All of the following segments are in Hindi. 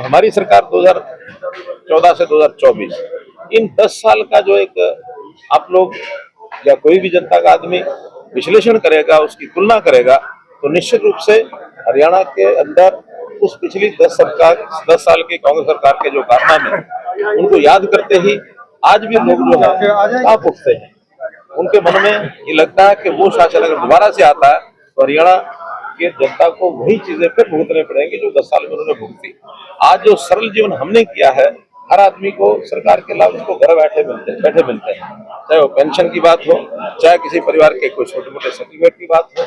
हमारी सरकार 2014 से 2024, इन 10 साल का जो एक आप लोग या कोई भी जनता का आदमी विश्लेषण करेगा, उसकी तुलना करेगा, तो निश्चित रूप से हरियाणा के अंदर उस पिछली 10 साल की कांग्रेस सरकार के जो कारनामे, उनको याद करते ही आज भी लोग जो है कांप उठते हैं। उनके मन में ये लगता है कि वो शासन अगर दोबारा से आता है तो हरियाणा के जनता को वही चीजें फिर भुगतने पड़ेंगी जो 10 साल में उन्होंने भुगती। आज जो सरल जीवन हमने किया है, हर आदमी को सरकार के लाभ उसको घर बैठे मिलते हैं, चाहे वो पेंशन की बात हो, चाहे किसी परिवार के कोई छोटे मोटे सर्टिफिकेट की बात हो,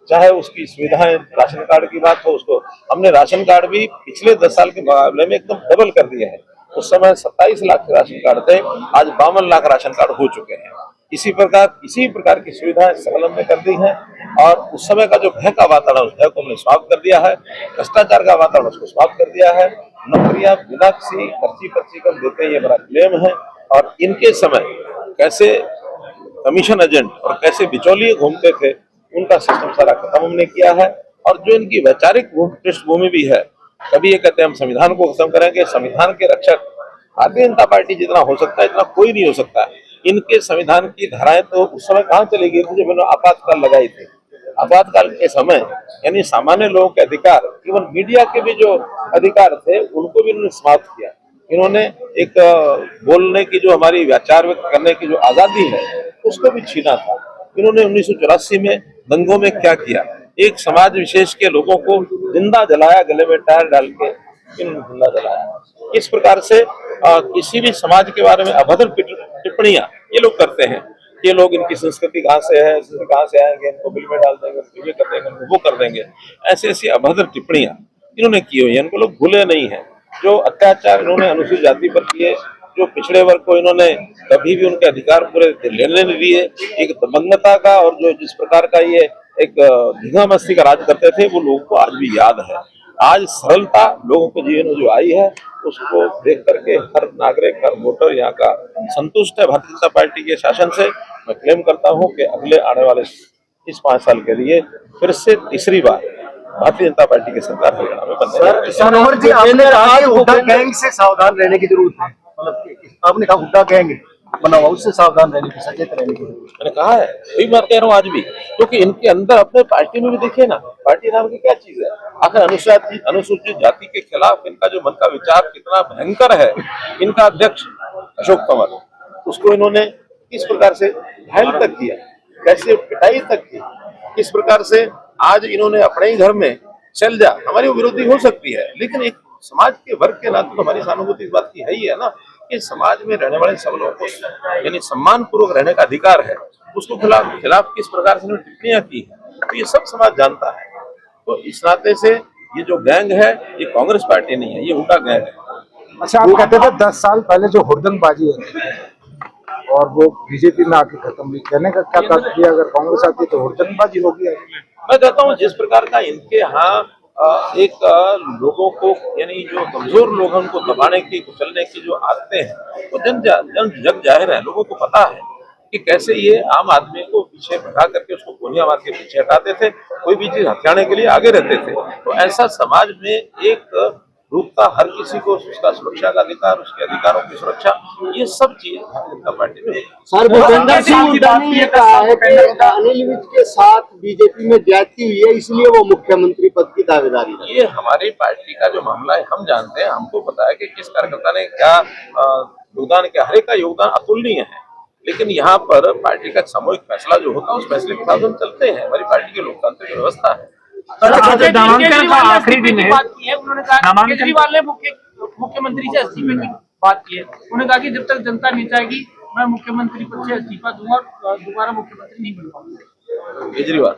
चाहे उसकी सुविधाएं राशन कार्ड की बात हो। उसको हमने राशन कार्ड भी पिछले 10 साल के मुकाबले में एकदम डबल कर दिया है। उस समय 27 लाख के राशन कार्ड थे, आज 52 लाख राशन कार्ड हो चुके हैं। इसी प्रकार की सुविधाएं सकल हमने कर दी है। और उस समय का जो भय का वातावरण, उस भय को हमने समाप्त कर दिया है। भ्रष्टाचार का वातावरण उसको समाप्त कर दिया है। नौकरियां बिना किसी पर्ची कर देते हैं, ये बड़ा क्लेम है। और इनके समय कैसे कमीशन एजेंट और कैसे बिचौलिए घूमते थे, उनका सिस्टम सारा खत्म हमने किया है। और जो इनकी वैचारिक पृष्ठभूमि भी है, कभी ये कहते हैं हम संविधान को खत्म करेंगे, संविधान के रक्षक भारतीय जनता पार्टी जितना हो सकता है इतना कोई नहीं हो सकता। इनके संविधान की धाराएं तो उस समय कहाँ चली गई थी जब इन्होंने आपातकाल लगाई थी। आपातकाल के समय यानी सामान्य लोगों के अधिकार, इवन मीडिया के भी जो अधिकार थे, उनको भी इन्होंने समाप्त किया। इन्होंने एक बोलने की जो हमारी विचार व्यक्त करने की जो आजादी है, उसको भी छीना था। इन्होंने 1984 में दंगों में क्या किया, एक समाज विशेष के लोगों को जिंदा जलाया, गले में टायर डाल के इन्होंने जिंदा जलाया। इस प्रकार से किसी भी समाज के बारे में अभद्र टिप्पणियां ये लोग करते हैं। ये लोग इनकी संस्कृति कहाँ से है, कहाँ से आएंगे, इनको बिल में डाल देंगे, ये कर देंगे, वो कर देंगे, ऐसी अभद्र टिप्पणियां इन्होंने की हुई है। इनको लोग भूले नहीं है। जो अत्याचार इन्होंने अनुसूचित जाति पर किए, जो पिछड़े वर्ग को इन्होंने कभी भी उनके अधिकार पूरे लेने नहीं दिए, एक दबंगता का और जो जिस प्रकार का ये एक धींगा-मस्ती का राज करते थे, वो लोगों को आज भी याद है। आज सरलता लोगों के जीवन में जो आई है, उसको देख करके हर नागरिक, हर वोटर यहाँ का संतुष्ट है भारतीय जनता पार्टी के शासन से। मैं क्लेम करता हूँ कि अगले आने वाले इस 5 साल के लिए फिर से तीसरी बार भारतीय जनता पार्टी की सरकार हरियाणा में बनने मनोहर जी, आपने कहा कि हुड्डा गैंग से सावधान रहने की जरूरत है। मतलब आपने कहा हुड्डा गैंग बना हुआ, उससे सावधान रहने की, सचेत रहने की। मैंने कहा है, वही मैं कह रहा हूँ आज भी, क्योंकि इनके अंदर अपने पार्टी में भी देखिए ना, पार्टी नाम की क्या चीज है। आखिर अनुसूचित जाति के खिलाफ इनका जो मन का विचार कितना भयंकर है। इनका अध्यक्ष अशोक तंवर, उसको इन्होंने किस प्रकार से घायल तक किया, कैसे पिटाई तक की, किस प्रकार से आज इन्होंने अपने ही घर में चल जा, हमारी विरोधी हो सकती है, लेकिन एक समाज के वर्ग के नाते तो हमारी सहानुभूति इस बात की है ही है ना, कि समाज में रहने वाले सब लोगों को यानी सम्मान पूर्वक रहने का अधिकार है। उसको खिलाफ किस प्रकार से उन्होंने टिप्पणियां की है, तो ये सब समाज जानता है। तो इस नाते से ये जो गैंग है, ये कांग्रेस पार्टी नहीं है, ये हुड्डा गैंग है। अच्छा, आप कहते थे 10 साल पहले जो हुड़दंगबाजी है और वो बीजेपी में आके खत्म हुई, कहने का क्या तात्पर्य, अगर कांग्रेस आती तो हुड़दंगबाजी होगी? मैं कहता हूँ जिस प्रकार का इनके यहाँ एक लोगों को यानी जो कमजोर लोग हैं उनको दबाने की, कुचलने की जो आदतें हैं, वो जग जाहिर है। लोगों को पता है कि कैसे ये आम आदमी को पीछे भगा करके उसको गोलियां मार के पीछे हटाते थे, कोई भी चीज हथियाने के लिए आगे रहते थे। तो ऐसा समाज में एक रूपता, हर किसी को उसका सुरक्षा का अधिकार, उसके अधिकारों की सुरक्षा, ये सब चीज भारतीय जनता पार्टी में। सर, भूपेंद्र सिंह हुड्डा ने ये कहा है कि अनिल विज के साथ बीजेपी में ज्यादती हुई है, इसलिए वो मुख्यमंत्री पद की दावेदारी है। ये हमारी पार्टी का जो मामला है, हम जानते हैं, हमको पता है कि किस कार्यकर्ता ने क्या योगदान किया। हर एक का योगदान अतुलनीय है, लेकिन यहाँ पर पार्टी का सामूहिक फैसला जो होता है, उस फैसले के साथ हम चलते हैं। हमारी पार्टी की लोकतांत्रिक व्यवस्था है। नामांकन का आखिरी दिन है, उन्होंने कहा केजरीवाल ने मुख्यमंत्री से इस्तीफे की बात की है। उन्होंने कहा कि जब तक जनता नहीं चाहेगी मैं मुख्यमंत्री पद से इस्तीफा दूंगा और दोबारा मुख्यमंत्री नहीं बन पाऊंगा। केजरीवाल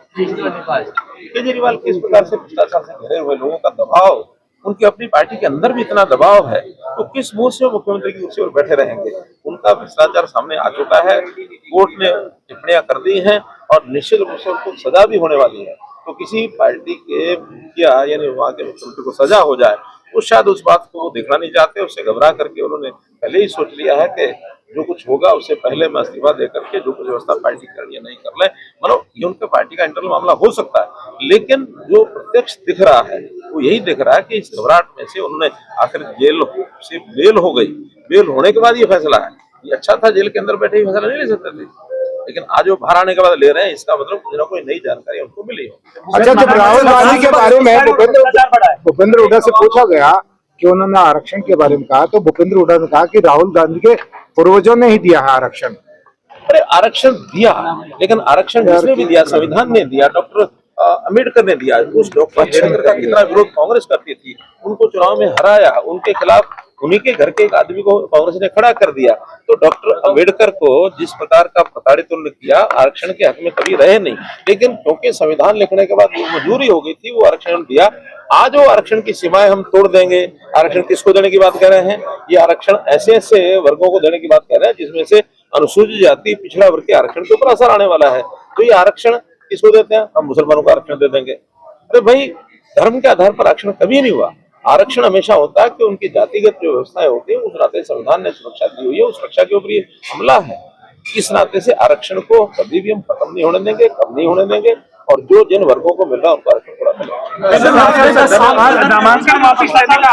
किस प्रकार से भ्रष्टाचार से घिरे हुए लोगों का दबाव, उनकी अपनी पार्टी के अंदर भी इतना दबाव है, तो किस मुंह से मुख्यमंत्री की कुर्सी पर बैठे रहेंगे। उनका भ्रष्टाचार सामने आ चुका है, कोर्ट ने टिप्पणियां कर दी हैं और निश्चित रूप से उनको सजा भी होने वाली है। तो किसी पार्टी के मुखिया यानी वहाँ के मुख्यमंत्री को सजा हो जाए, तो शायद उस बात को देखना नहीं चाहते। उससे घबरा करके उन्होंने पहले ही सोच लिया है कि जो कुछ होगा उससे पहले मैं इस्तीफा दे करके जो कुछ व्यवस्था पार्टी करनी है नहीं कर ले। मतलब ये उनके पार्टी का इंटरनल मामला हो सकता है, लेकिन जो प्रत्यक्ष दिख रहा है वो यही दिख रहा है कि इस घबराहट में से उन्होंने आखिर जेल से बेल हो गई, बेल होने के बाद ये फैसला है। ये अच्छा था, जेल के अंदर बैठे ही फैसला नहीं ले सकते थे, लेकिन आज वो बाहर आने के बाद ले रहे हैं, इसका मतलब कुछ ना कोई नई जानकारी उनको मिली हो। अच्छा, जब राहुल गांधी के बारे में भूपेंद्र हुड्डा से पूछा गया कि उन्होंने आरक्षण के बारे में कहा, तो भूपेंद्र हुड्डा ने कहा कि राहुल गांधी के पूर्वजों ने ही दिया है आरक्षण। अरे आरक्षण दिया, लेकिन आरक्षण जिसने भी दिया, संविधान ने दिया, डॉक्टर अम्बेडकर ने दिया। उस डॉक्टर अम्बेडकर का कितना विरोध कांग्रेस करती थी, उनको चुनाव में हराया, उनके खिलाफ उन्हीं के घर के एक आदमी को कांग्रेस ने खड़ा कर दिया। तो डॉक्टर अम्बेडकर को जिस प्रकार का प्रताड़ित उन्होंने किया, आरक्षण के हक में कभी रहे नहीं, लेकिन क्योंकि संविधान लिखने के बाद मजबूरी हो गई थी, वो आरक्षण दिया। आज वो आरक्षण की सीमाएं हम तोड़ देंगे, आरक्षण किसको देने की बात कर रहे हैं? ये आरक्षण ऐसे ऐसे वर्गों को देने की बात कर रहे हैं जिसमें से अनुसूचित जाति, पिछड़ा वर्ग के आरक्षण के ऊपर असर आने वाला है। तो ये आरक्षण किसको देते हैं? हम मुसलमानों को आरक्षण दे देंगे। अरे भाई, धर्म के आधार पर आरक्षण कभी नहीं हुआ। आरक्षण हमेशा होता है कि उनकी जातिगत जो व्यवस्थाएं होती है, उस नाते संविधान ने सुरक्षा दी हुई है, उस सुरक्षा के ऊपर ये हमला है। इस नाते से आरक्षण को कभी भी हम खत्म नहीं होने देंगे, कम नहीं होने देंगे, और जो जिन वर्गों को मिल रहा है उनको आरक्षण पूरा मिलेगा। नामांकन वापिस लेने का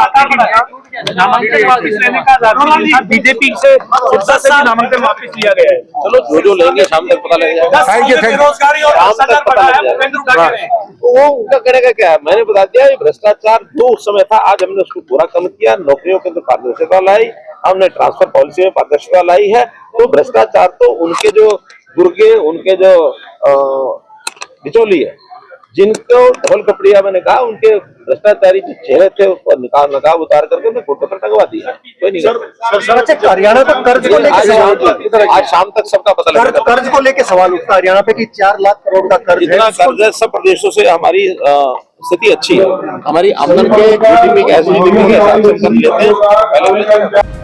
नामांकन वापिस लेने का बीजेपी से नामांकन वापिस लिया गया है। चलो, जो लेंगे शाम तक पता लग जाएगा। बेरोजगारी और सदर बढ़ा है, भूपेंद्र हुड्डा कह रहे हैं। तो वो उनका कहने का क्या है? मैंने बता दिया, ये भ्रष्टाचार जो उस समय था, आज हमने उसको पूरा कम किया, नौकरियों के अंदर पारदर्शिता लाई, हमने ट्रांसफर पॉलिसी में पारदर्शिता लाई है। तो भ्रष्टाचार तो उनके जो गुर्गे, उनके जो बिचौली है, जिनको ढोल कपड़िया मैंने कहा, उनके भ्रष्टाचारी जो चेहरे थे उसको नकाब उतार करके उन्हें फोटो पर टंगवा दिया। कोई नहीं। हरियाणा पे कर्ज को लेकर आज शाम तक सबका पता लगेगा। कर्ज को लेकर सवाल उठता है हरियाणा पे कि 4 लाख करोड़ का कर्ज है। इतना कर्ज है, सब प्रदेशों से हमारी स्थिति अच्छी है, हमारी आमदन के GDP के हिसाब से हम कर लेते हैं।